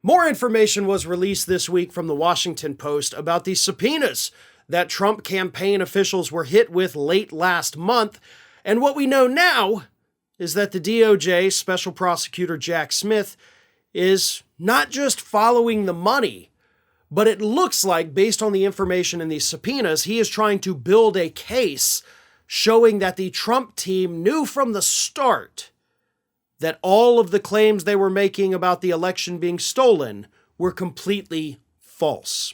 More information was released this week from the Washington Post about the subpoenas that Trump campaign officials were hit with late last month. And what we know now is that the DOJ Special Prosecutor Jack Smith is not just following the money, but it looks like, based on the information in these subpoenas, he is trying to build a case showing that the Trump team knew from the start that all of the claims they were making about the election being stolen were completely false.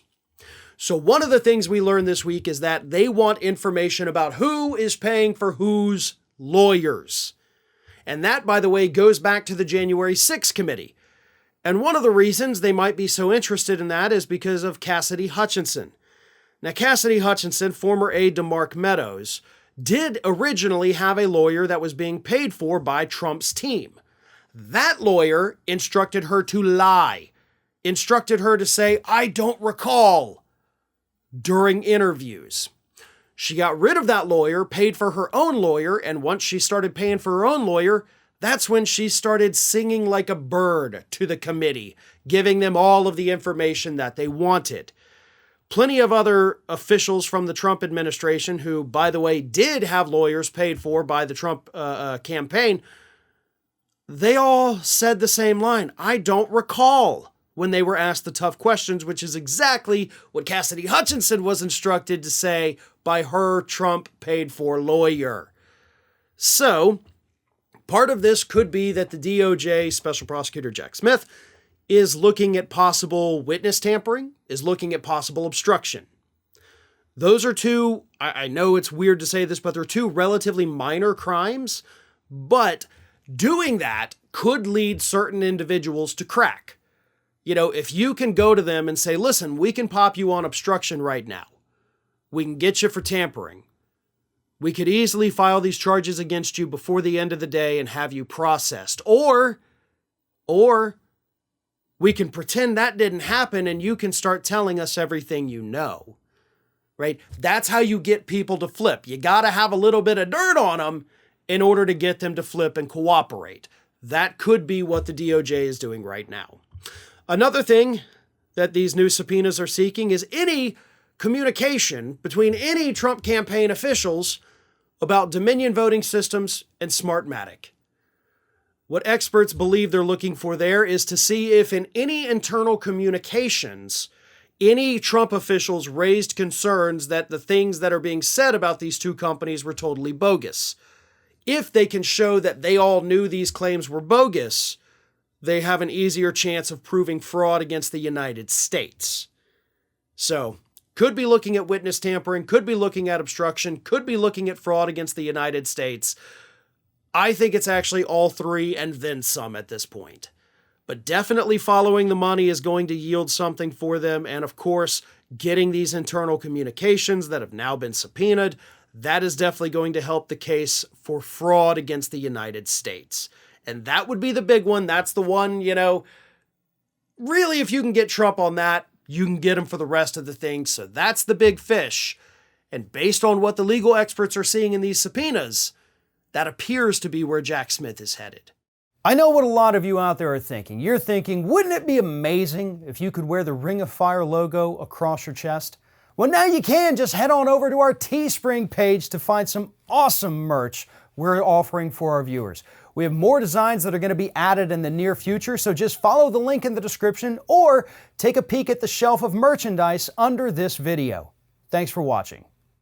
So one of the things we learned this week is that they want information about who is paying for whose lawyers. And that, by the way, goes back to the January 6th committee. And one of the reasons they might be so interested in that is because of Cassidy Hutchinson. Now, Cassidy Hutchinson, former aide to DeMar Meadows, did originally have a lawyer that was being paid for by Trump's team. That lawyer instructed her to lie, instructed her to say, "I don't recall," during interviews. She got rid of that lawyer, paid for her own lawyer, and once she started paying for her own lawyer, that's when she started singing like a bird to the committee, giving them all of the information that they wanted. Plenty of other officials from the Trump administration who, by the way, did have lawyers paid for by the Trump campaign, they all said the same line, "I don't recall," when they were asked the tough questions, which is exactly what Cassidy Hutchinson was instructed to say by her Trump paid-for lawyer. So, part of this could be that the DOJ Special Prosecutor Jack Smith is looking at possible witness tampering, is looking at possible obstruction. Those are two, I know it's weird to say this, but they're two relatively minor crimes, but doing that could lead certain individuals to crack. You know, if you can go to them and say, "Listen, we can pop you on obstruction right now. We can get you for tampering. We could easily file these charges against you before the end of the day and have you processed. Or we can pretend that didn't happen and you can start telling us everything you know." Right? That's how you get people to flip. You got to have a little bit of dirt on them in order to get them to flip and cooperate. That could be what the DOJ is doing right now. Another thing that these new subpoenas are seeking is any communication between any Trump campaign officials about Dominion voting systems and Smartmatic. What experts believe they're looking for there is to see if in any internal communications, any Trump officials raised concerns that the things that are being said about these two companies were totally bogus. If they can show that they all knew these claims were bogus, they have an easier chance of proving fraud against the United States. So, could be looking at witness tampering, could be looking at obstruction, could be looking at fraud against the United States. I think it's actually all three and then some at this point. But definitely following the money is going to yield something for them. And of course, getting these internal communications that have now been subpoenaed, that is definitely going to help the case for fraud against the United States. And that would be the big one. That's the one, really, if you can get Trump on that, you can get him for the rest of the things. So that's the big fish. And based on what the legal experts are seeing in these subpoenas, that appears to be where Jack Smith is headed. I know what a lot of you out there are thinking. You're thinking, wouldn't it be amazing if you could wear the Ring of Fire logo across your chest? Well, now you can. Just head on over to our Teespring page to find some awesome merch we're offering for our viewers. We have more designs that are going to be added in the near future, so just follow the link in the description or take a peek at the shelf of merchandise under this video. Thanks for watching.